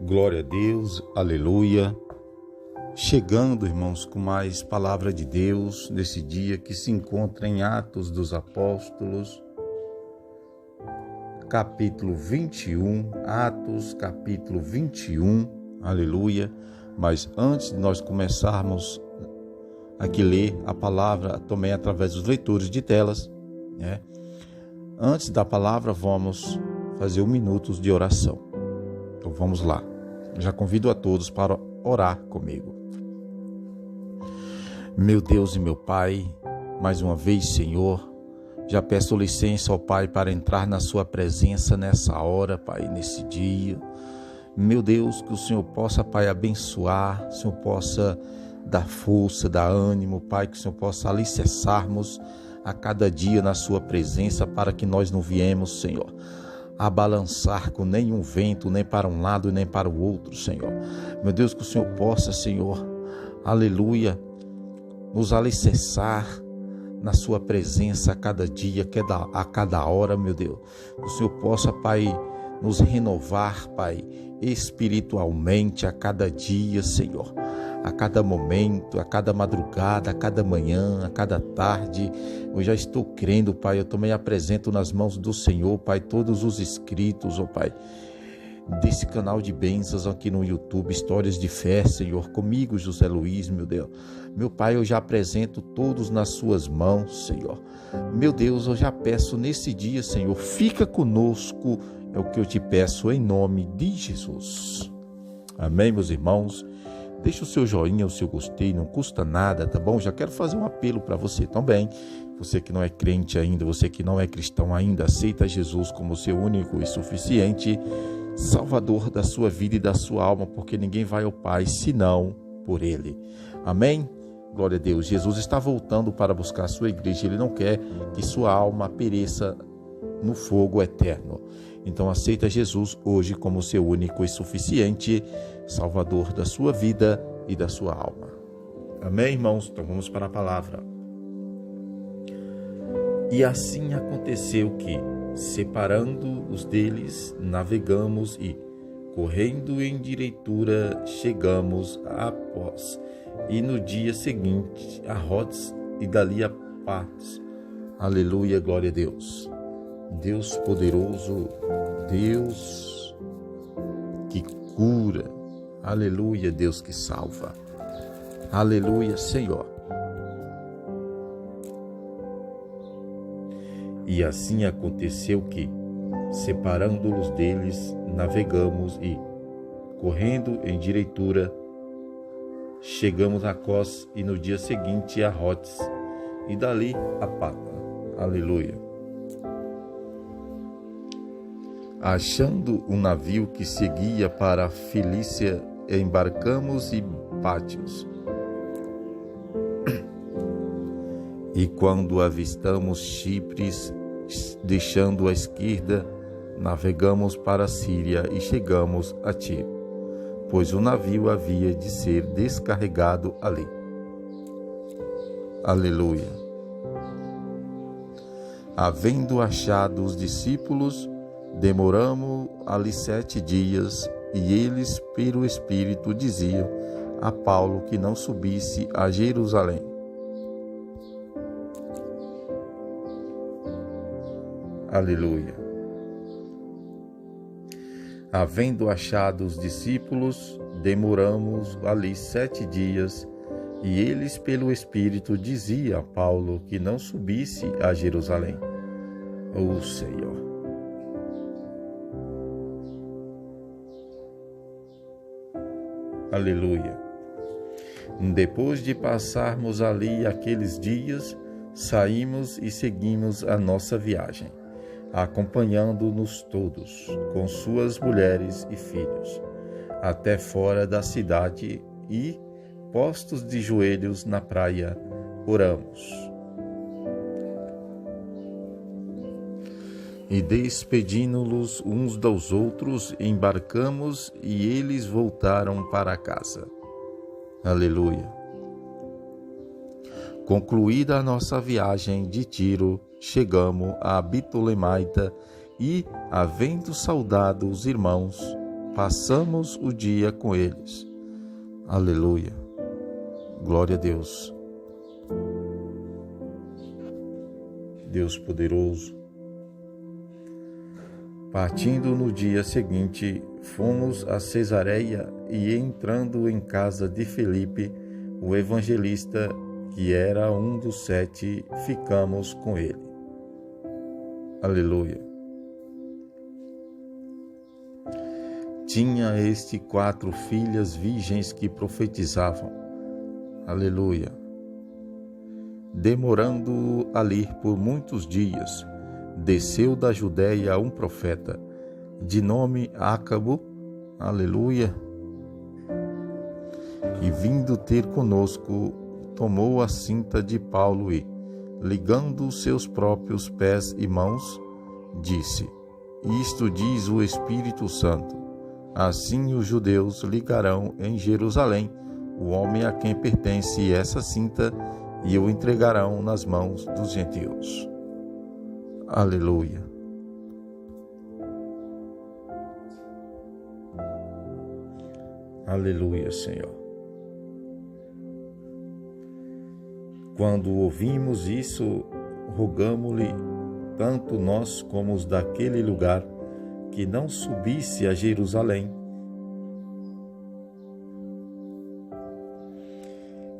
Glória a Deus, aleluia. Chegando, irmãos, com mais palavra de Deus nesse dia que se encontra em Atos dos Apóstolos, capítulo 21, Atos, capítulo 21, aleluia. Mas antes de nós começarmos aqui ler a palavra, também através dos leitores de telas, né? Antes da palavra, vamos fazer 1 minuto de oração. Então vamos lá. Já convido a todos para orar comigo. Meu Deus e meu Pai, mais uma vez, Senhor, já peço licença ao Pai para entrar na sua presença nessa hora, Pai, nesse dia. Meu Deus, que o Senhor possa, Pai, abençoar, o Senhor possa dar força, dar ânimo, Pai, que o Senhor possa alicerçarmos a cada dia na sua presença para que nós não viemos, Senhor, a balançar com nenhum vento, nem para um lado, nem para o outro, Senhor. Meu Deus, que o Senhor possa, Senhor, aleluia, nos alicerçar na sua presença a cada dia, a cada hora, meu Deus. Que o Senhor possa, Pai, nos renovar, Pai, espiritualmente a cada dia, Senhor. A cada momento, a cada madrugada, a cada manhã, a cada tarde. Eu já estou crendo, Pai, eu também apresento nas mãos do Senhor, Pai, todos os inscritos, ó Pai, desse canal de bênçãos aqui no YouTube, Histórias de Fé, Senhor, comigo, José Luiz, meu Deus. Meu Pai, eu já apresento todos nas suas mãos, Senhor. Meu Deus, eu já peço nesse dia, Senhor, fica conosco, é o que eu te peço em nome de Jesus. Amém, meus irmãos? Deixa o seu joinha, o seu gostei, não custa nada, tá bom? Já quero fazer um apelo para você também. Você que não é crente ainda, você que não é cristão ainda, aceita Jesus como seu único e suficiente Salvador da sua vida e da sua alma, porque ninguém vai ao Pai senão por Ele. Amém? Glória a Deus. Jesus está voltando para buscar a sua igreja. Ele não quer que sua alma pereça no fogo eterno. Então aceita Jesus hoje como seu único e suficiente Salvador da sua vida e da sua alma. Amém, irmãos? Então vamos para a palavra. E assim aconteceu que, separando-os deles, navegamos e, correndo em direitura, chegamos a Pós, e no dia seguinte a Rodes, e dali a Patmos. Aleluia, glória a Deus. Deus poderoso, Deus que cura, aleluia, Deus que salva, aleluia, Senhor. E assim aconteceu que, separando-os deles, navegamos e, correndo em direitura, chegamos a Cós e no dia seguinte a Rodes, e dali a Patmos. Aleluia. Achando um navio que seguia para a Filícia, embarcamos em Pátios. E quando avistamos Chipres, deixando à esquerda, navegamos para a Síria e chegamos a Tiro, pois o navio havia de ser descarregado ali. Aleluia. Havendo achado os discípulos, demoramos ali 7 dias, e eles, pelo Espírito, diziam a Paulo que não subisse a Jerusalém. Aleluia. Havendo achado os discípulos, demoramos ali 7 dias, e eles, pelo Espírito, diziam a Paulo que não subisse a Jerusalém. Ó Senhor. Aleluia. Depois de passarmos ali aqueles dias, saímos e seguimos a nossa viagem, acompanhando-nos todos, com suas mulheres e filhos, até fora da cidade e, postos de joelhos na praia, oramos. E despedindo-los uns dos outros, embarcamos e eles voltaram para casa. Aleluia. Concluída a nossa viagem de Tiro, chegamos a Bitolemaita e, havendo saudado os irmãos, passamos o dia com eles. Aleluia. Glória a Deus. Deus poderoso. Partindo no dia seguinte, fomos a Cesareia e, entrando em casa de Filipe, o evangelista, que era um dos 7, ficamos com ele. Aleluia. Tinha este 4 filhas virgens que profetizavam. Aleluia. Demorando ali por muitos dias, desceu da Judéia um profeta, de nome Ácabo, aleluia, e vindo ter conosco, tomou a cinta de Paulo e, ligando seus próprios pés e mãos, disse: Isto diz o Espírito Santo, assim os judeus ligarão em Jerusalém o homem a quem pertence essa cinta e o entregarão nas mãos dos gentios. Aleluia. Aleluia, Senhor. Quando ouvimos isso, rogamo-lhe, tanto nós como os daquele lugar, que não subisse a Jerusalém.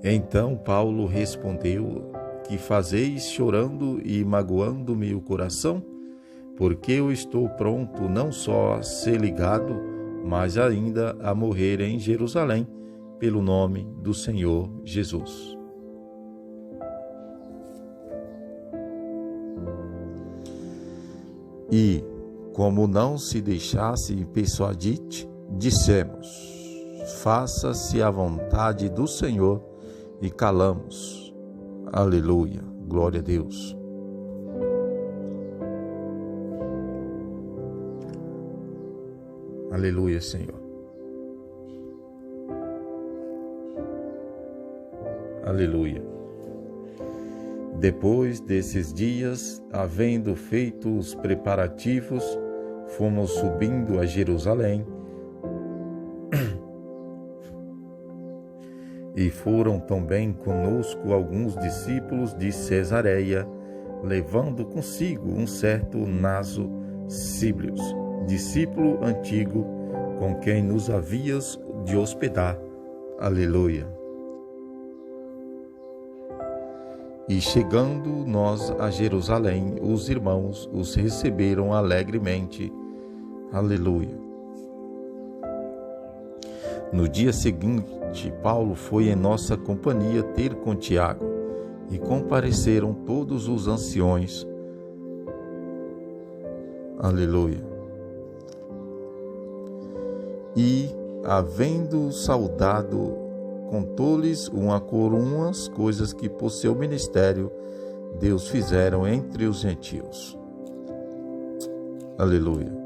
Então Paulo respondeu: Que fazeis chorando e magoando-me o coração? Porque eu estou pronto não só a ser ligado, mas ainda a morrer em Jerusalém, pelo nome do Senhor Jesus. E, como não se deixasse persuadir, dissemos: Faça-se a vontade do Senhor, e calamos. Aleluia, glória a Deus. Aleluia, Senhor. Aleluia. Depois desses dias, havendo feito os preparativos, fomos subindo a Jerusalém, e foram também conosco alguns discípulos de Cesareia, levando consigo um certo Naso Síblios, discípulo antigo, com quem nos havias de hospedar. Aleluia. E chegando nós a Jerusalém, os irmãos os receberam alegremente. Aleluia. No dia seguinte, Paulo foi em nossa companhia ter com Tiago, e compareceram todos os anciões. Aleluia. E, havendo saudado, contou-lhes uma por umas coisas que por seu ministério Deus fizeram entre os gentios. Aleluia.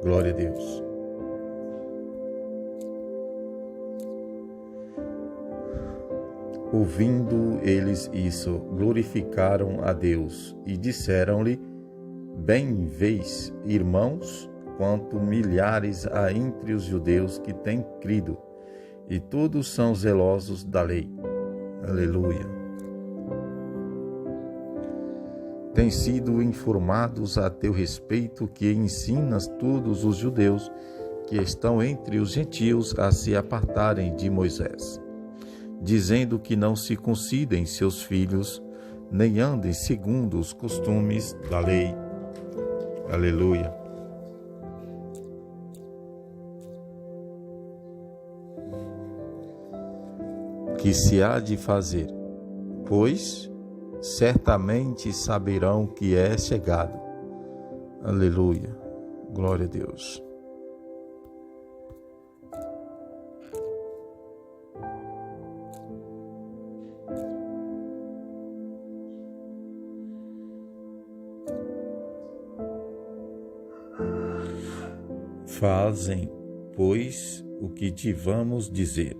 Glória a Deus. Ouvindo eles isso, glorificaram a Deus e disseram-lhe: Bem vês, irmãos, quanto milhares há entre os judeus que têm crido, e todos são zelosos da lei. Aleluia. Têm sido informados a teu respeito que ensinas todos os judeus que estão entre os gentios a se apartarem de Moisés, dizendo que não circuncidem seus filhos, nem andem segundo os costumes da lei. Aleluia. Que se há de fazer, pois certamente saberão que é chegado. Aleluia. Glória a Deus. Fazem, pois, o que te vamos dizer.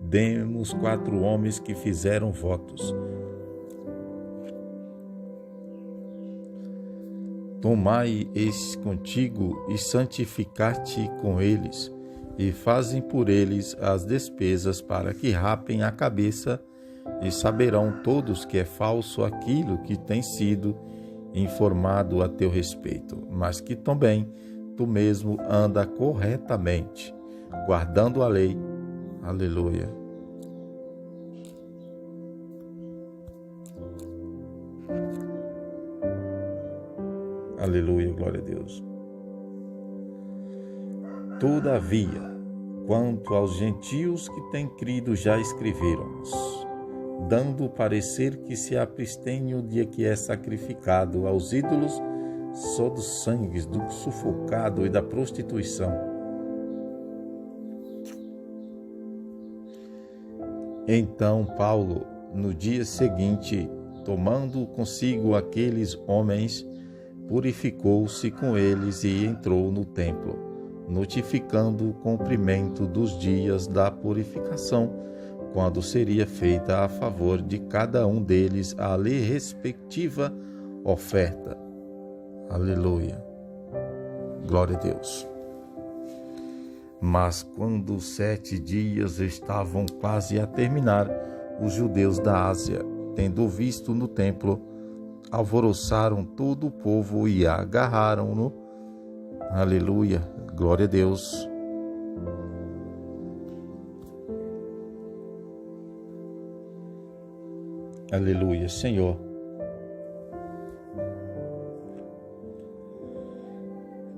Demos 4 homens que fizeram votos. Tomai estes contigo e santificar-te com eles, e fazem por eles as despesas para que rapem a cabeça, e saberão todos que é falso aquilo que tem sido informado a teu respeito, mas que também tu mesmo anda corretamente, guardando a lei. Aleluia. Aleluia, glória a Deus. Todavia, quanto aos gentios que têm crido, já escreveram-nos, dando o parecer que se abstenham o dia que é sacrificado aos ídolos, só dos sangues, do sufocado e da prostituição. Então Paulo, no dia seguinte, tomando consigo aqueles homens, purificou-se com eles e entrou no templo, notificando o cumprimento dos dias da purificação, quando seria feita a favor de cada um deles a lhe respectiva oferta. Aleluia. Glória a Deus. Mas quando 7 dias estavam quase a terminar, os judeus da Ásia, tendo visto no templo, alvoroçaram todo o povo e agarraram-no. Aleluia, glória a Deus. Aleluia, Senhor.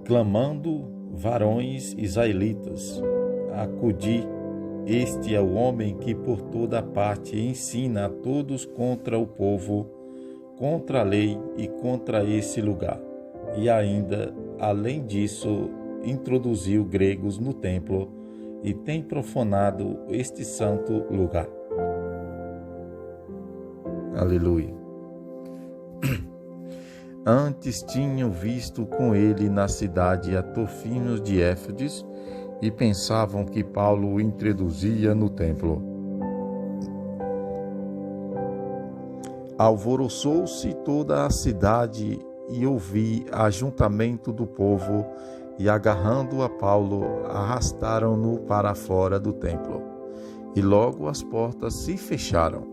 Clamando, varões israelitas, acudi, este é o homem que por toda parte ensina a todos contra o povo, contra a lei e contra esse lugar. E ainda, além disso, introduziu gregos no templo e tem profanado este santo lugar. Aleluia. Antes tinham visto com ele na cidade a Trofimus de Éfeso e pensavam que Paulo o introduzia no templo. Alvoroçou-se toda a cidade e ouvi ajuntamento do povo, e agarrando a Paulo, arrastaram-no para fora do templo. E logo as portas se fecharam.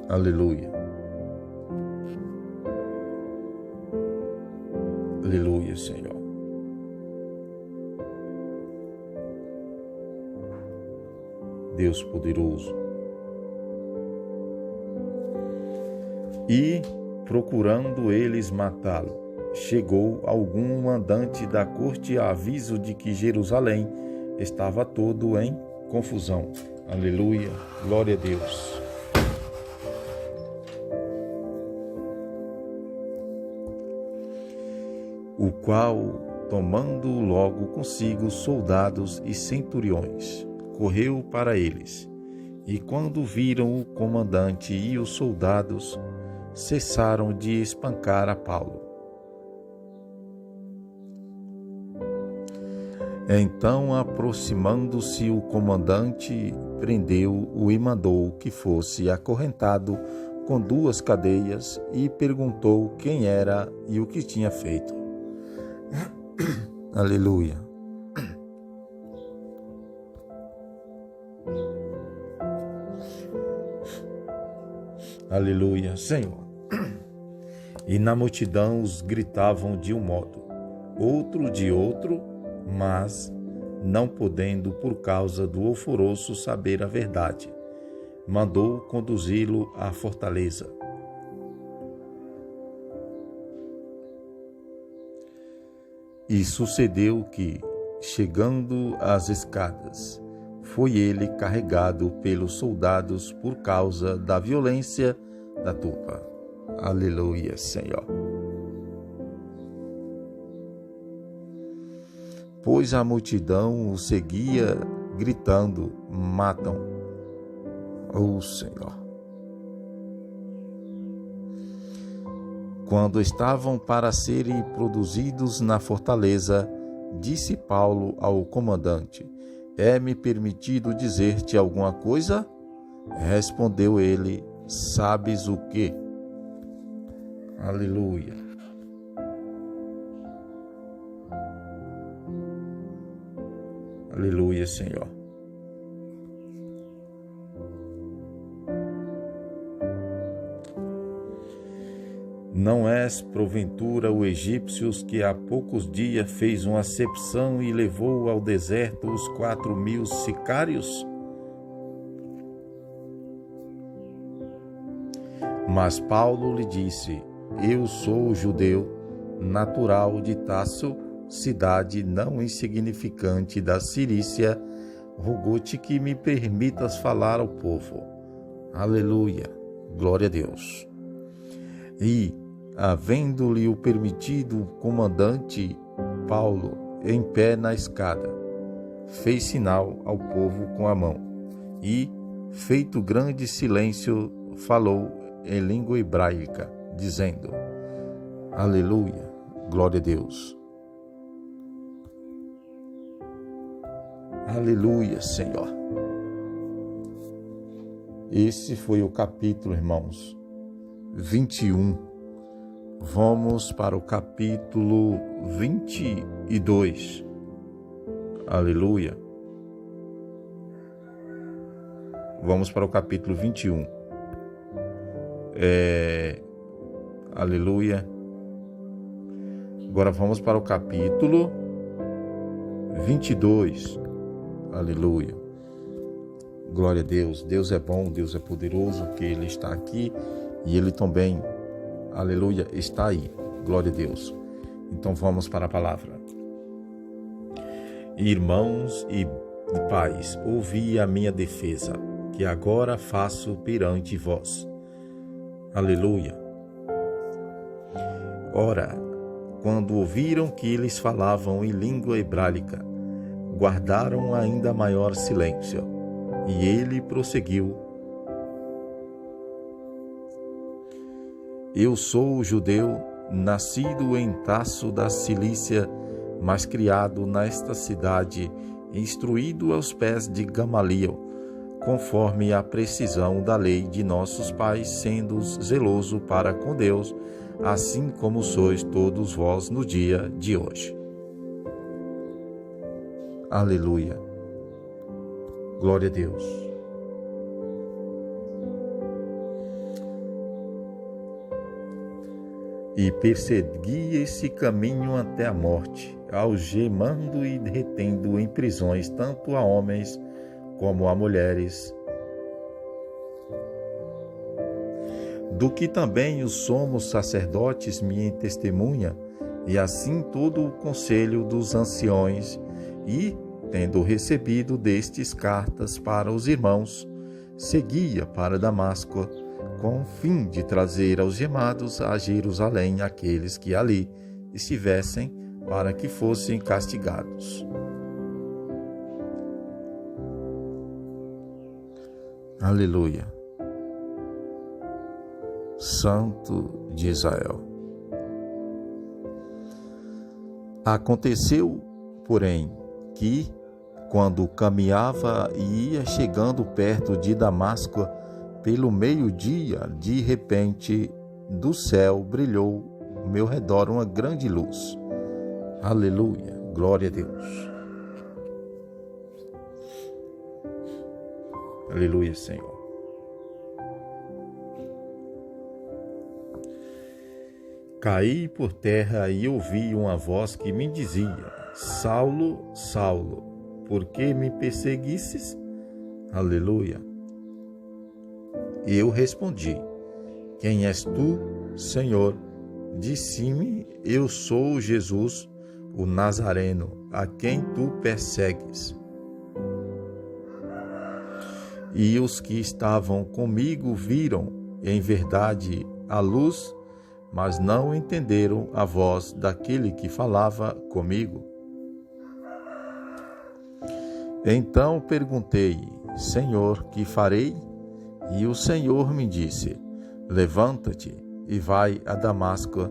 Aleluia. Aleluia, Senhor. Deus poderoso. E, procurando eles matá-lo, chegou algum mandante da corte a aviso de que Jerusalém estava todo em confusão. Aleluia, glória a Deus. O qual, tomando logo consigo soldados e centuriões, correu para eles. E quando viram o comandante e os soldados, cessaram de espancar a Paulo. Então, aproximando-se o comandante, prendeu-o e mandou que fosse acorrentado com 2 cadeias e perguntou quem era e o que tinha feito. Aleluia. Aleluia, Senhor. E na multidão os gritavam de um modo, outro de outro, mas, não podendo por causa do alvoroço saber a verdade, mandou conduzi-lo à fortaleza. E sucedeu que, chegando às escadas, foi ele carregado pelos soldados por causa da violência da turba. Aleluia, Senhor. Pois a multidão o seguia, gritando: matam, ó Senhor. Quando estavam para serem produzidos na fortaleza, disse Paulo ao comandante: é-me permitido dizer-te alguma coisa? Respondeu ele: sabes o quê? Aleluia. Aleluia, Senhor. Não és, porventura, o egípcio que há poucos dias fez uma acepção e levou ao deserto os 4.000 sicários? Mas Paulo lhe disse: eu sou judeu, natural de Tarso, cidade não insignificante da Cilícia. Rogo-te que me permitas falar ao povo. Aleluia, glória a Deus. E, havendo-lhe o permitido, o comandante Paulo, em pé na escada, fez sinal ao povo com a mão e, feito grande silêncio, falou em língua hebraica, dizendo: Aleluia, glória a Deus. Aleluia, Senhor. Esse foi o capítulo, irmãos, 21. Vamos para o capítulo 22. Aleluia. Vamos para o capítulo 21. Aleluia. Agora vamos para o capítulo 22. Aleluia. Glória a Deus. Deus é bom, Deus é poderoso, que Ele está aqui e Ele também, aleluia, está aí. Glória a Deus. Então vamos para a palavra. Irmãos e pais, ouvi a minha defesa, que agora faço perante vós. Aleluia. Ora, quando ouviram que eles falavam em língua hebraica, guardaram ainda maior silêncio. E ele prosseguiu: eu sou judeu, nascido em Tarso da Cilícia, mas criado nesta cidade, instruído aos pés de Gamaliel, conforme a precisão da lei de nossos pais, sendo zeloso para com Deus, assim como sois todos vós no dia de hoje. Aleluia. Glória a Deus. E persegui esse caminho até a morte, algemando e retendo em prisões tanto a homens como a mulheres, do que também os somos sacerdotes me testemunha, e assim todo o conselho dos anciões, e, tendo recebido destes cartas para os irmãos, seguia para Damasco, com o fim de trazer algemados a Jerusalém aqueles que ali estivessem, para que fossem castigados. Aleluia. Santo de Israel. Aconteceu, porém, que, quando caminhava e ia chegando perto de Damasco, pelo meio-dia, de repente, do céu brilhou ao meu redor uma grande luz. Aleluia, glória a Deus. Aleluia, Senhor. Caí por terra e ouvi uma voz que me dizia: Saulo, Saulo, por que me perseguistes? Aleluia. E eu respondi: quem és tu, Senhor? Disse-me: eu sou Jesus, o Nazareno, a quem tu persegues. E os que estavam comigo viram, em verdade, a luz, mas não entenderam a voz daquele que falava comigo. Então perguntei: Senhor, que farei? E o Senhor me disse: levanta-te e vai a Damasco,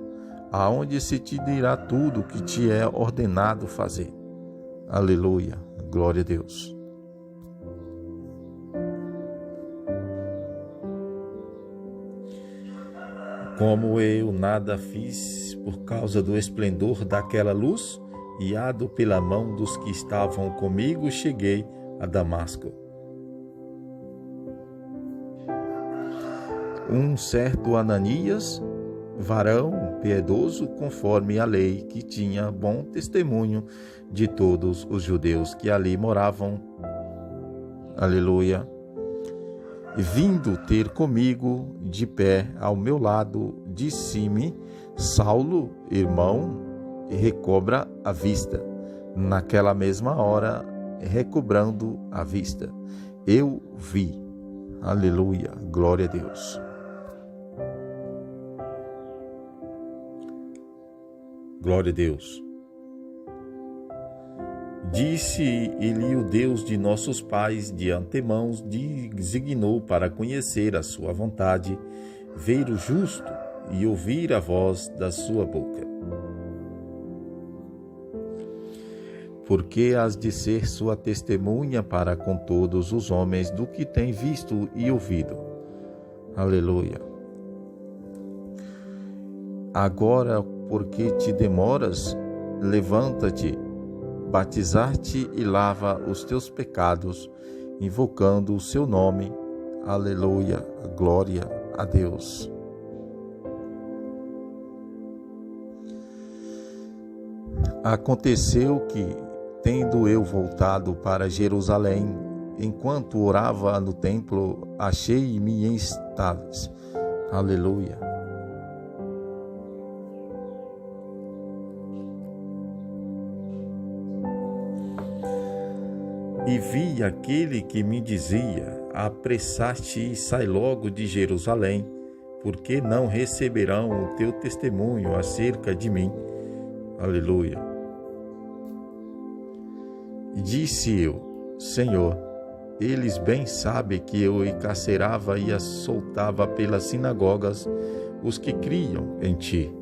aonde se te dirá tudo o que te é ordenado fazer. Aleluia, glória a Deus. Como eu nada fiz por causa do esplendor daquela luz, guiado pela mão dos que estavam comigo, cheguei a Damasco. Um certo Ananias, varão piedoso conforme a lei, que tinha bom testemunho de todos os judeus que ali moravam, aleluia, vindo ter comigo de pé ao meu lado, disse-me: Saulo, irmão, recobra a vista. Naquela mesma hora, recobrando a vista, eu vi. Aleluia, glória a Deus. Glória a Deus. Disse-lhe o Deus de nossos pais, de antemão designou para conhecer a sua vontade, ver o justo e ouvir a voz da sua boca. Porque has de ser sua testemunha para com todos os homens do que tem visto e ouvido. Aleluia. Agora, porque te demoras, levanta-te, batizar-te e lava os teus pecados, invocando o seu nome. Aleluia, glória a Deus. Aconteceu que, tendo eu voltado para Jerusalém, enquanto orava no templo, achei-me em estades. Aleluia. E vi aquele que me dizia: apressar-te e sai logo de Jerusalém, porque não receberão o teu testemunho acerca de mim. Aleluia. E disse eu: Senhor, eles bem sabem que eu encarcerava e açoitava pelas sinagogas os que criam em ti.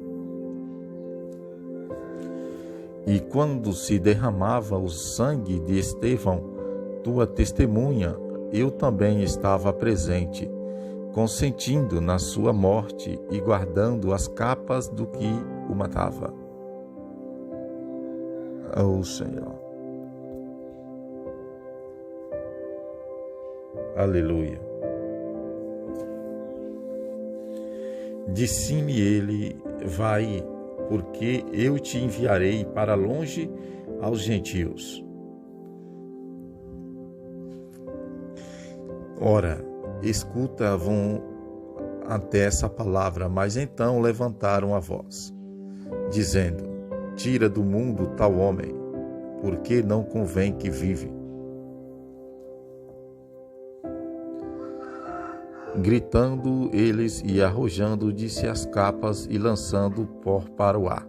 E quando se derramava o sangue de Estevão, tua testemunha, eu também estava presente, consentindo na sua morte e guardando as capas do que o matava. Oh, Senhor. Aleluia. Disse-me ele: vai, porque eu te enviarei para longe aos gentios. Ora, escutavam até essa palavra, mas então levantaram a voz, dizendo: tira do mundo tal homem, porque não convém que vive. Gritando eles e arrojando-se as capas e lançando o pó para o ar.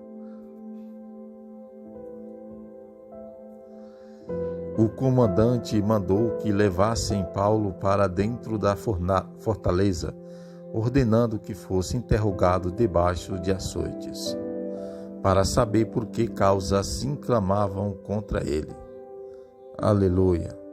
O comandante mandou que levassem Paulo para dentro da fortaleza, ordenando que fosse interrogado debaixo de açoites, para saber por que causa assim clamavam contra ele. Aleluia.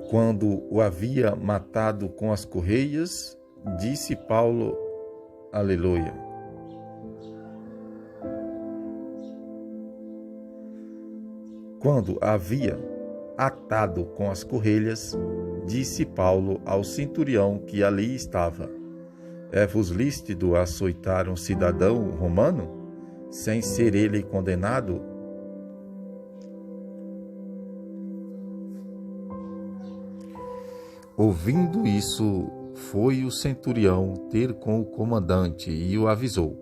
Quando o havia matado com as correias, disse Paulo: aleluia. Quando havia atado com as correias, disse Paulo ao centurião que ali estava: é-vos lícito açoitar um cidadão romano, sem ser ele condenado? Ouvindo isso, foi o centurião ter com o comandante e o avisou,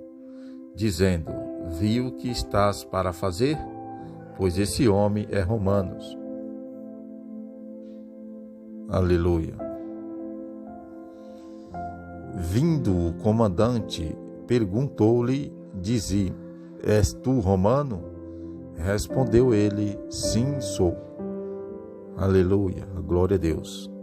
dizendo: viu o que estás para fazer? Pois esse homem é romano. Aleluia. Vindo o comandante, perguntou-lhe, dizia: és tu romano? Respondeu ele: sim, sou. Aleluia, glória a Deus.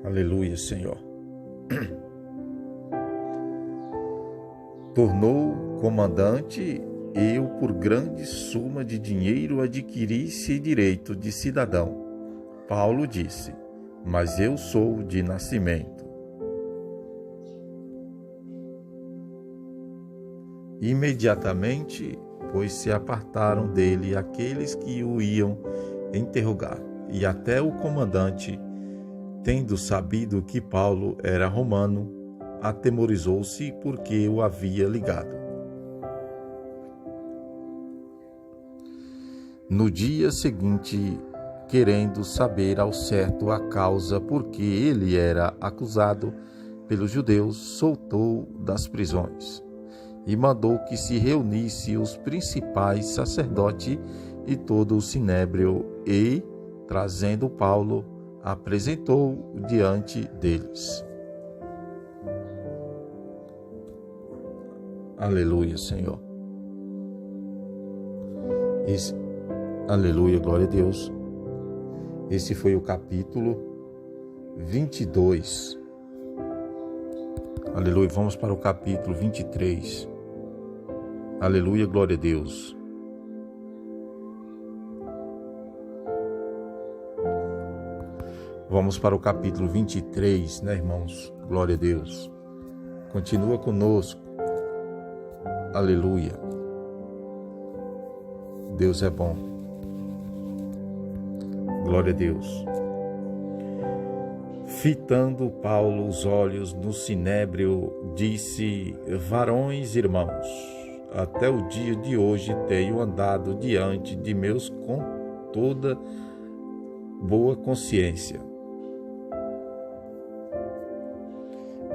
Aleluia, Senhor. tornou comandante, eu por grande suma de dinheiro adquirisse direito de cidadão. Paulo disse: mas eu sou de nascimento. Imediatamente, pois se apartaram dele aqueles que o iam interrogar, e até o comandante, tendo sabido que Paulo era romano, atemorizou-se porque o havia ligado. No dia seguinte, querendo saber ao certo a causa por que ele era acusado pelos judeus, soltou das prisões e mandou que se reunisse os principais sacerdotes e todo o sinédrio e, trazendo Paulo, apresentou-o diante deles. Aleluia, Senhor. Aleluia, glória a Deus. Esse foi o capítulo 22. Aleluia, vamos para o capítulo 23. Aleluia, glória a Deus. Vamos para o capítulo 23, né, irmãos? Glória a Deus. Continua conosco. Aleluia. Deus é bom. Glória a Deus. Fitando Paulo os olhos no sinédrio, disse: varões irmãos, até o dia de hoje tenho andado diante de meus com toda boa consciência.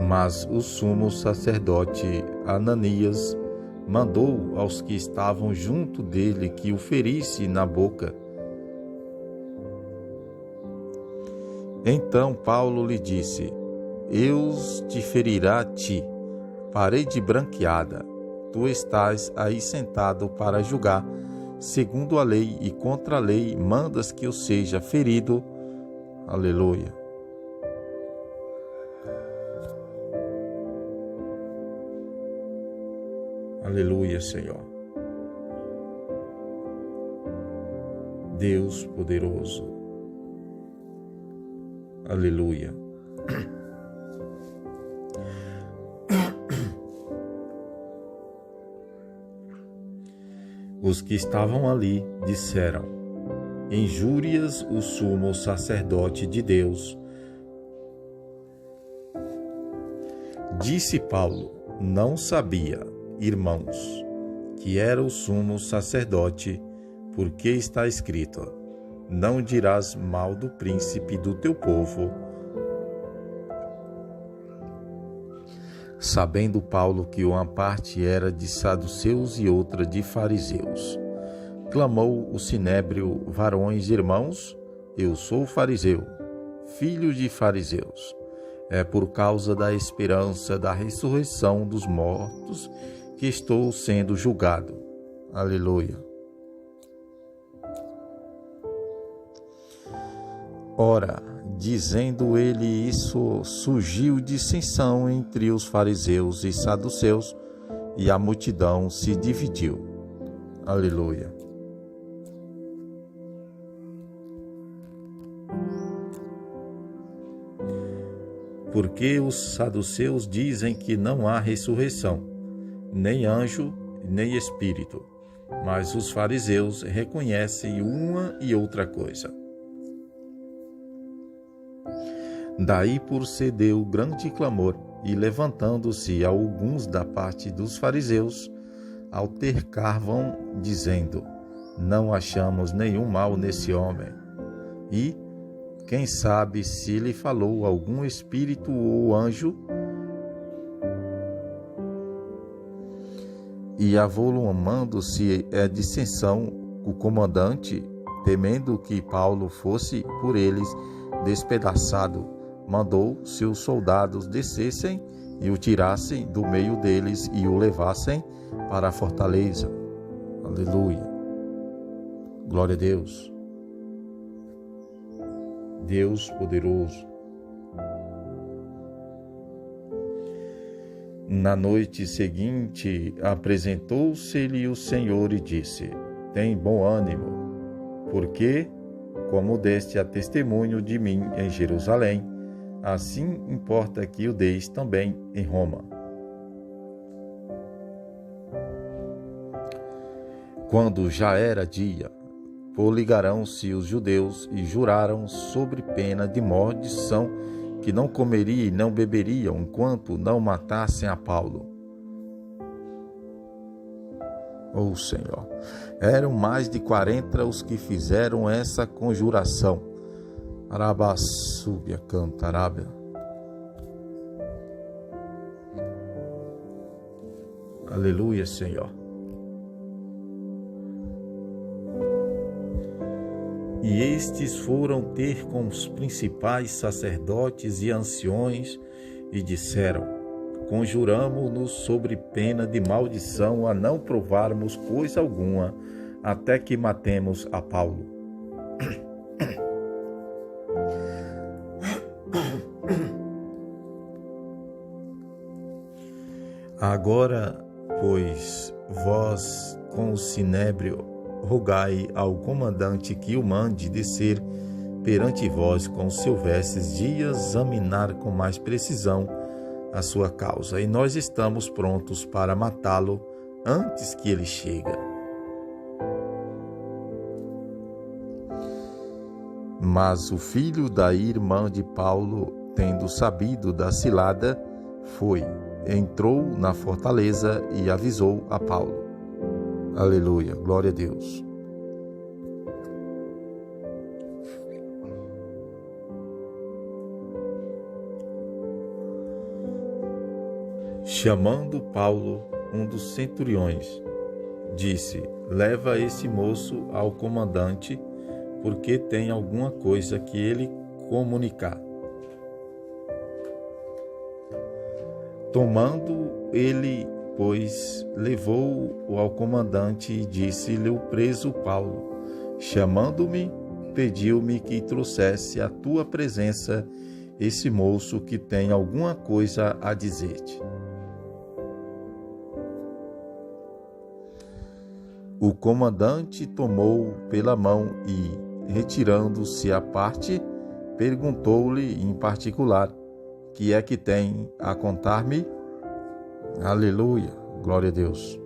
Mas o sumo sacerdote Ananias mandou aos que estavam junto dele que o ferisse na boca. Então Paulo lhe disse: Deus te ferirá a ti, parede branqueada. Tu estás aí sentado para julgar, segundo a lei e contra a lei, mandas que eu seja ferido. Aleluia. Aleluia, Senhor. Deus poderoso. Aleluia. Os que estavam ali disseram: injúrias o sumo sacerdote de Deus. Disse Paulo: não sabia, irmãos, que era o sumo sacerdote, porque está escrito: não dirás mal do príncipe do teu povo. Sabendo Paulo que uma parte era de saduceus e outra de fariseus, clamou o sinédrio: varões irmãos, eu sou fariseu, filho de fariseus. É por causa da esperança da ressurreição dos mortos que estou sendo julgado. Aleluia. Ora, dizendo ele isso, surgiu dissensão entre os fariseus e saduceus, e a multidão se dividiu. Aleluia. Porque os saduceus dizem que não há ressurreição, nem anjo, nem espírito, mas os fariseus reconhecem uma e outra coisa. Daí procedeu grande clamor, e levantando-se alguns da parte dos fariseus, altercavam, dizendo: não achamos nenhum mal nesse homem. E, quem sabe se lhe falou algum espírito ou anjo? E avolumando-se a dissensão, o comandante, temendo que Paulo fosse por eles despedaçado, mandou seus soldados descessem e o tirassem do meio deles e o levassem para a fortaleza. Aleluia. Glória a Deus. Deus poderoso. Na noite seguinte, apresentou-se-lhe o Senhor e disse: Tem bom ânimo, porque, como deste a testemunho de mim em Jerusalém, assim importa que o deis também em Roma. Quando já era dia, coligaram-se os judeus e juraram sobre pena de maldição que não comeriam e não beberiam enquanto não matassem a Paulo. Oh Senhor, eram mais de 40 os que fizeram essa conjuração. Arabassúbia cantarábia. Aleluia, Senhor. E estes foram ter com os principais sacerdotes e anciões e disseram: Conjuramo-nos sobre pena de maldição a não provarmos coisa alguma até que matemos a Paulo. Agora, pois, vós com o sinédrio rogai ao comandante que o mande descer perante vós com seu vestes de examinar com mais precisão a sua causa, e nós estamos prontos para matá-lo antes que ele chegue. Mas o filho da irmã de Paulo, tendo sabido da cilada, entrou na fortaleza e avisou a Paulo. Aleluia, glória a Deus. Chamando Paulo, um dos centuriões, disse: Leva esse moço ao comandante, porque tem alguma coisa que ele comunicar. Tomando ele, pois, levou-o ao comandante e disse-lhe o preso Paulo: Chamando-me, pediu-me que trouxesse à tua presença esse moço que tem alguma coisa a dizer-te. O comandante tomou-o pela mão e, retirando-se à parte, perguntou-lhe em particular: Que é que tem a contar-me? Aleluia, glória a Deus.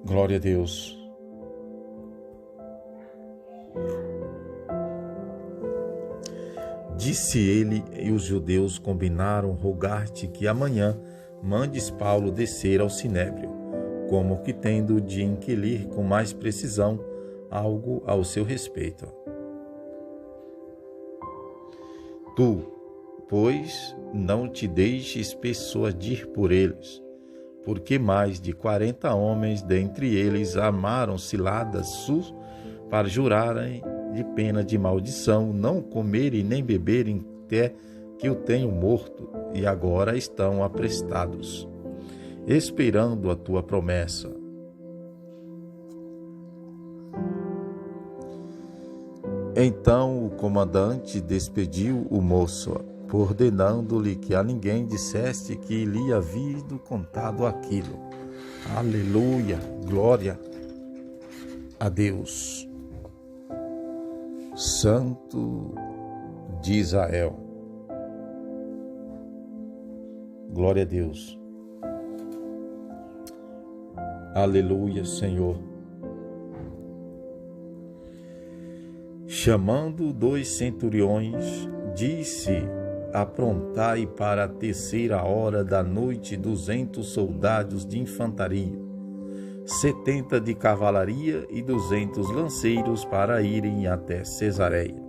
Glória a Deus. Disse ele, e os judeus combinaram rogar-te que amanhã mandes Paulo descer ao sinédrio, como que tendo de inquirir com mais precisão algo ao seu respeito. Tu, pois, não te deixes persuadir por eles, porque mais de 40 homens dentre eles armaram ciladas para jurarem de pena de maldição, não comerem nem beberem até que o tenham morto, e agora estão aprestados, esperando a tua promessa. Então o comandante despediu o moço, ordenando-lhe que a ninguém dissesse que lhe havia contado aquilo. Aleluia, glória a Deus. Santo de Israel. Glória a Deus. Aleluia, Senhor. Chamando 2 centuriões, disse: Aprontai para a 3ª hora da noite 200 soldados de infantaria, 70 de cavalaria e 200 lanceiros para irem até Cesareia.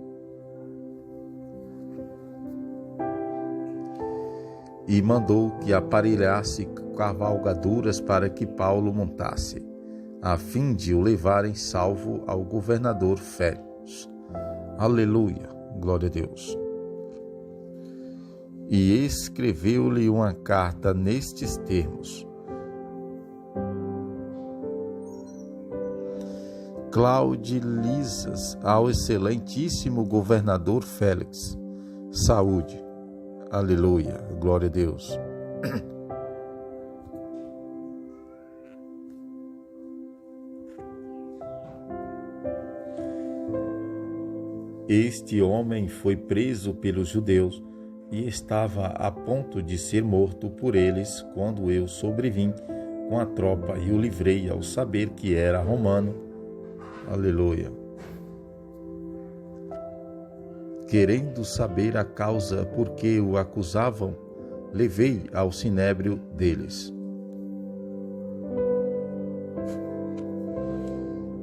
E mandou que aparelhasse cavalgaduras para que Paulo montasse, a fim de o levarem salvo ao governador Félix. Aleluia, glória a Deus. E escreveu-lhe uma carta nestes termos: Claudilisas ao excelentíssimo governador Félix, saúde. Aleluia, glória a Deus. Este homem foi preso pelos judeus e estava a ponto de ser morto por eles quando eu sobrevim com a tropa e o livrei ao saber que era romano. Aleluia. Querendo saber a causa por que o acusavam, levei ao sinédrio deles.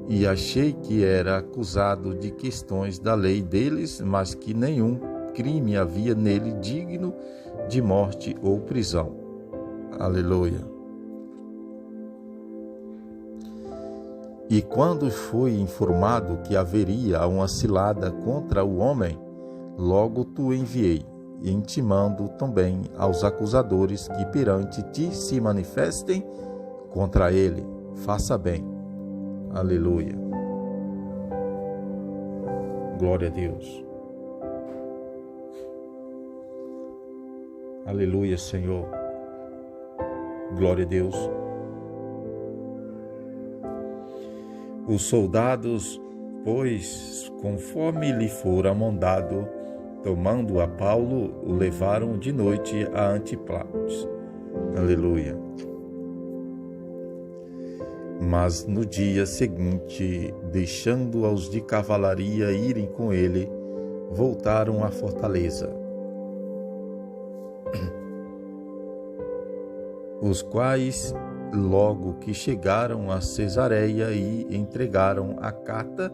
E achei que era acusado de questões da lei deles, mas que nenhum crime havia nele digno de morte ou prisão. Aleluia. E quando fui informado que haveria uma cilada contra o homem, logo tu enviei, intimando também aos acusadores que perante ti se manifestem contra ele. Faça bem. Aleluia. Glória a Deus. Aleluia, Senhor. Glória a Deus. Os soldados, pois, conforme lhe fora mandado, tomando a Paulo, o levaram de noite a Antipatres. Aleluia. Mas no dia seguinte, deixando aos de cavalaria irem com ele, voltaram à fortaleza. Os quais, logo que chegaram a Cesareia e entregaram a carta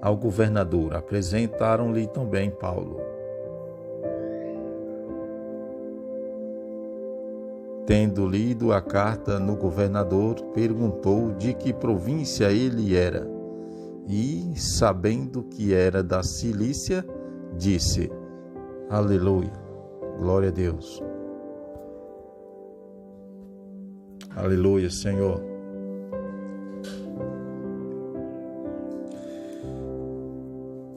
ao governador, apresentaram-lhe também Paulo. Tendo lido a carta no governador, perguntou de que província ele era, e, sabendo que era da Cilícia, disse: Aleluia, glória a Deus. Aleluia, Senhor.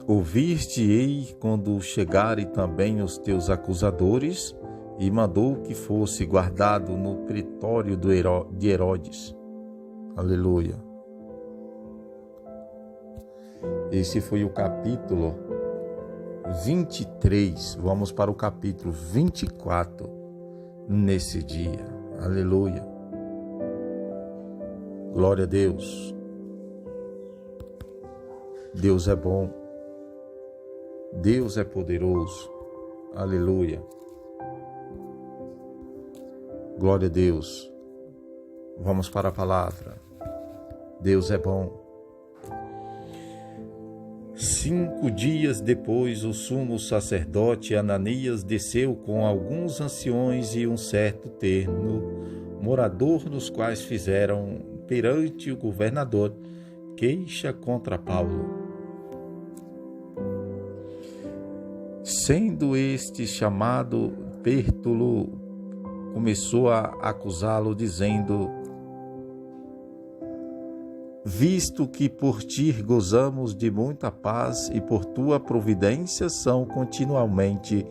Ouvir-te-ei quando chegarem também os teus acusadores, e mandou que fosse guardado no pretório de Herodes. Aleluia. Esse foi o capítulo 23. Vamos para o capítulo 24 nesse dia. Aleluia. Glória a Deus. Deus é bom. Deus é poderoso. Aleluia. Glória a Deus. Vamos para a palavra. Deus é bom. 5 dias depois, o sumo sacerdote Ananias desceu com alguns anciões e um certo terno, morador nos quais fizeram perante o governador queixa contra Paulo. Sendo este chamado, Tértulo começou a acusá-lo, dizendo: visto que por ti gozamos de muita paz e por tua providência são continuamente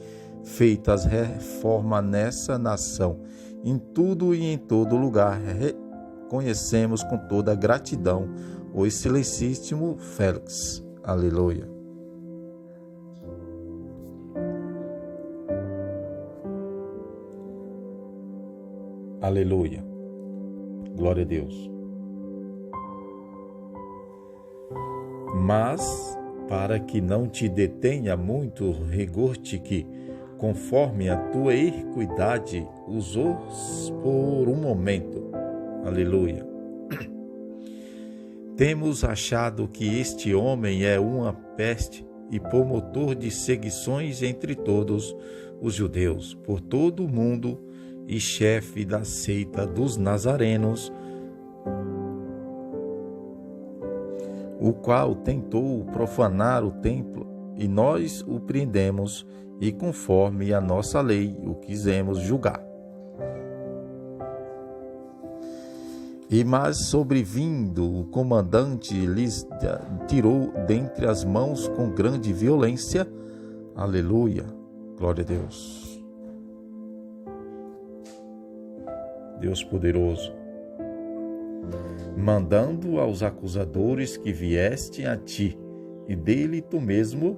feitas reformas nessa nação, em tudo e em todo lugar reconhecemos com toda gratidão o excelentíssimo Félix. Aleluia. Aleluia. Glória a Deus. Mas, para que não te detenha muito, rigor-te que, conforme a tua equidade, usou por um momento. Aleluia. Temos achado que este homem é uma peste e promotor de seguições entre todos os judeus, por todo o mundo, e chefe da seita dos nazarenos, o qual tentou profanar o templo, e nós o prendemos, e conforme a nossa lei o quisemos julgar. E mas sobrevindo, o comandante lhes tirou dentre as mãos com grande violência. Aleluia, glória a Deus. Deus poderoso, mandando aos acusadores que vieste a ti, e dele tu mesmo,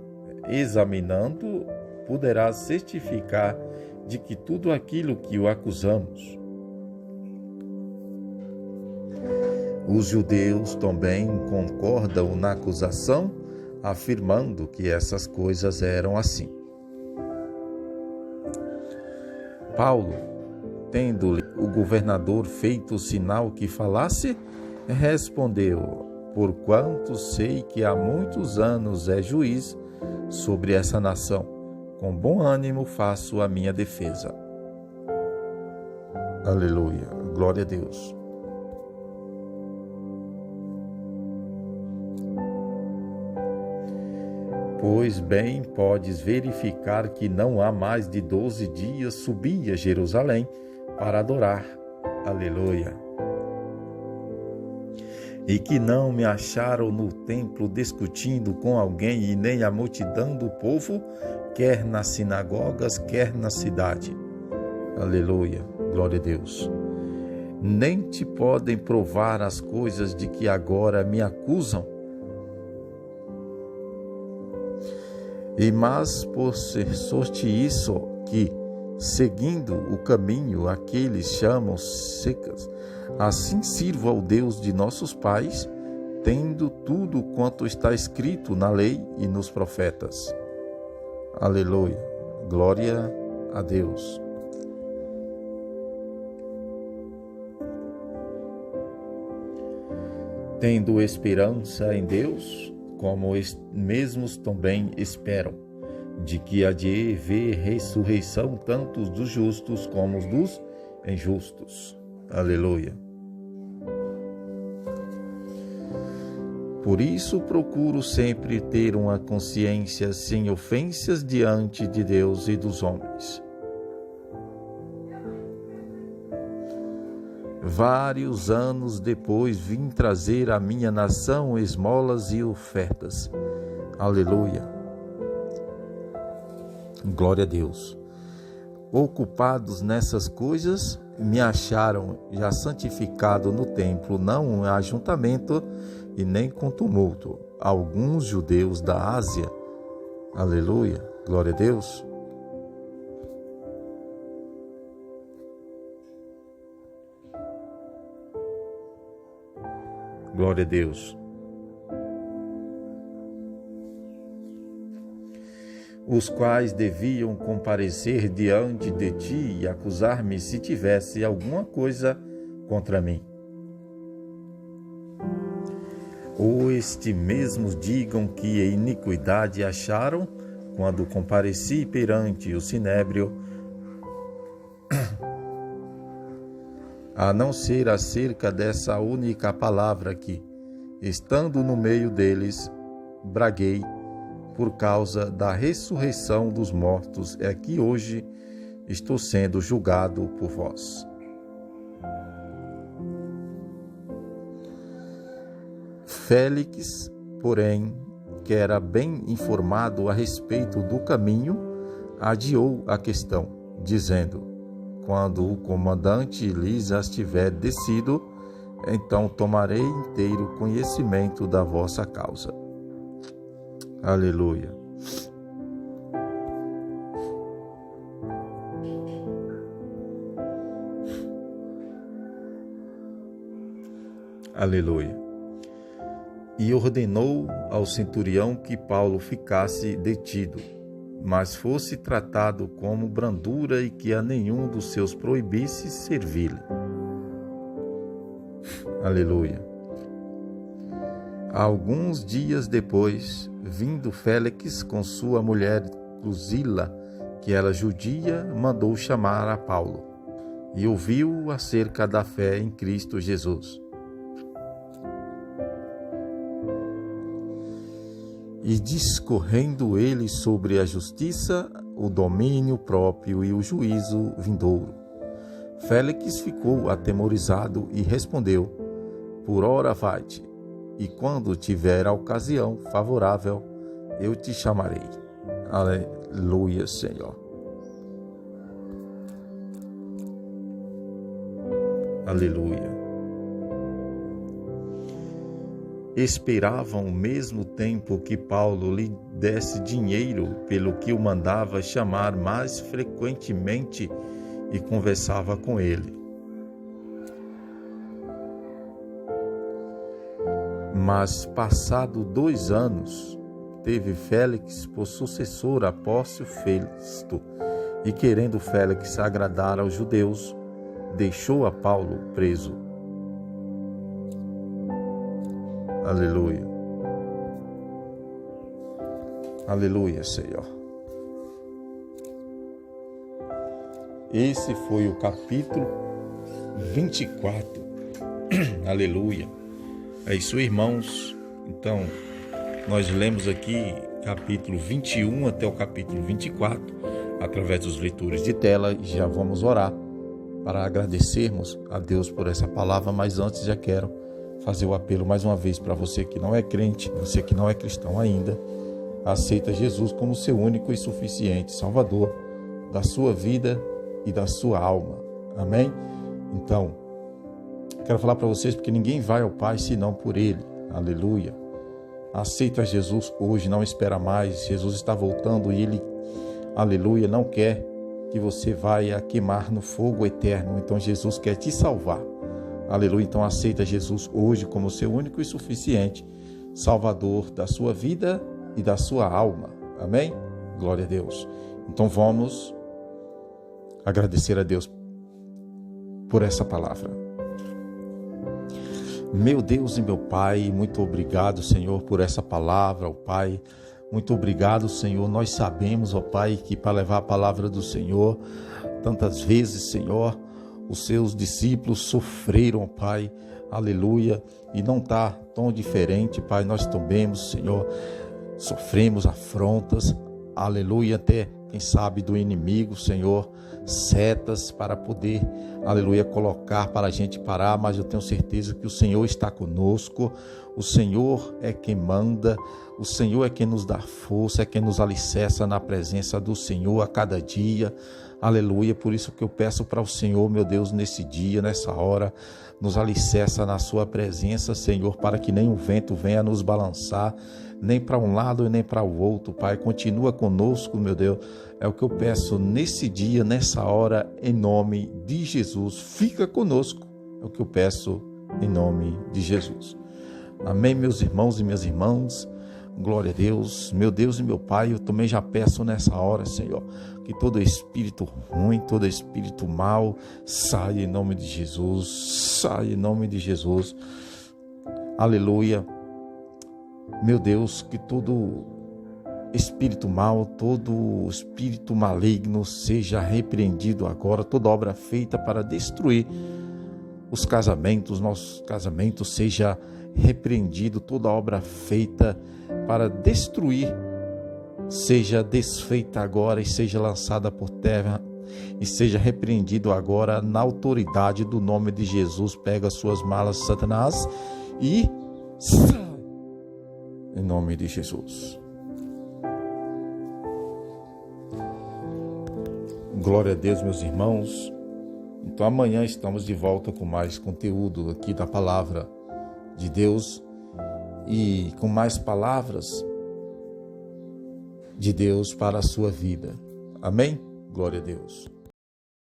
examinando, poderás certificar de que tudo aquilo que o acusamos. Os judeus também concordam na acusação, afirmando que essas coisas eram assim. Paulo, tendo-lhe o governador feito o sinal que falasse, respondeu: porquanto sei que há muitos anos é juiz sobre essa nação, com bom ânimo faço a minha defesa. Aleluia, glória a Deus. Pois bem podes verificar que não há mais de 12 dias subi a Jerusalém para adorar. Aleluia. E que não me acharam no templo discutindo com alguém e nem a multidão do povo, quer nas sinagogas, quer na cidade. Aleluia, glória a Deus. Nem te podem provar as coisas de que agora me acusam. E mas por ser sorte isso que, seguindo o caminho aqueles chamam secas, assim sirvo ao Deus de nossos pais, tendo tudo quanto está escrito na lei e nos profetas. Aleluia, glória a Deus. Tendo esperança em Deus, como mesmos também esperam, de que há de haver ressurreição tanto dos justos como dos injustos. Aleluia. Por isso procuro sempre ter uma consciência sem ofensas diante de Deus e dos homens. Vários anos depois vim trazer à minha nação esmolas e ofertas. Aleluia. Glória a Deus. Ocupados nessas coisas, me acharam já santificado no templo, não em ajuntamento e nem com tumulto. Alguns judeus da Ásia. Aleluia. Glória a Deus. Glória a Deus. Os quais deviam comparecer diante de ti e acusar-me se tivesse alguma coisa contra mim. Ou estes mesmos digam que a iniquidade acharam quando compareci perante o sinédrio, a não ser acerca dessa única palavra que, estando no meio deles, braguei por causa da ressurreição dos mortos, é que hoje estou sendo julgado por vós. Félix, porém, que era bem informado a respeito do caminho, adiou a questão, dizendo: quando o comandante Lisas tiver descido, então tomarei inteiro conhecimento da vossa causa. Aleluia. Aleluia. E ordenou ao centurião que Paulo ficasse detido, mas fosse tratado como brandura e que a nenhum dos seus proibisse servir-lhe. Aleluia. Alguns dias depois, vindo Félix com sua mulher Drusila, que era judia, mandou chamar a Paulo, e ouviu acerca da fé em Cristo Jesus. E discorrendo ele sobre a justiça, o domínio próprio e o juízo vindouro, Félix ficou atemorizado e respondeu: por ora vai-te, e quando tiver a ocasião favorável, eu te chamarei. Aleluia, Senhor. Aleluia. Esperavam ao mesmo tempo que Paulo lhe desse dinheiro, pelo que o mandava chamar mais frequentemente e conversava com ele. Mas, passado 2 anos, teve Félix por sucessor a Pórcio Festo, e querendo Félix agradar aos judeus, deixou a Paulo preso. Aleluia. Aleluia, Senhor. Esse foi o capítulo 24. Aleluia. É isso, irmãos. Então, nós lemos aqui capítulo 21 até o capítulo 24, através dos leitores de tela, e já vamos orar para agradecermos a Deus por essa palavra, mas antes já quero fazer o apelo mais uma vez para você que não é crente, você que não é cristão ainda, aceita Jesus como seu único e suficiente Salvador da sua vida e da sua alma. Amém? Então, quero falar para vocês porque ninguém vai ao Pai senão por Ele. Aleluia. Aceita Jesus hoje, não espera mais. Jesus está voltando e Ele, aleluia, não quer que você vá a queimar no fogo eterno. Então Jesus quer te salvar. Aleluia. Então aceita Jesus hoje como seu único e suficiente Salvador da sua vida e da sua alma. Amém? Glória a Deus. Então vamos agradecer a Deus por essa palavra. Meu Deus e meu Pai, muito obrigado, Senhor, por essa palavra, ó Pai. Muito obrigado, Senhor. Nós sabemos, ó Pai, que para levar a palavra do Senhor, tantas vezes, Senhor, os seus discípulos sofreram, ó Pai. Aleluia. E não está tão diferente, Pai. Nós também, Senhor, sofremos afrontas. Aleluia. Até, quem sabe, do inimigo, Senhor, setas para poder, aleluia, colocar para a gente parar, mas eu tenho certeza que o Senhor está conosco, o Senhor é quem manda, o Senhor é quem nos dá força, é quem nos alicerça na presença do Senhor a cada dia, aleluia. Por isso que eu peço para o Senhor, meu Deus, nesse dia, nessa hora, nos alicerça na sua presença, Senhor, para que nem o vento venha nos balançar, nem para um lado e nem para o outro, Pai. Continua conosco, meu Deus. É o que eu peço nesse dia, nessa hora, em nome de Jesus. Fica conosco. É o que eu peço em nome de Jesus. Amém, meus irmãos e minhas irmãs. Glória a Deus. Meu Deus e meu Pai, eu também já peço nessa hora, Senhor, que todo espírito ruim, todo espírito mau, saia em nome de Jesus. Saia em nome de Jesus. Aleluia. Meu Deus, que todo espírito mau, todo espírito maligno seja repreendido agora, toda obra feita para destruir os casamentos, nossos casamentos, seja repreendido, toda obra feita para destruir, seja desfeita agora e seja lançada por terra e seja repreendido agora na autoridade do nome de Jesus. Pega suas malas, Satanás, e sai em nome de Jesus. Glória a Deus, meus irmãos. Então amanhã estamos de volta com mais conteúdo aqui da palavra de Deus e com mais palavras de Deus para a sua vida. Amém? Glória a Deus.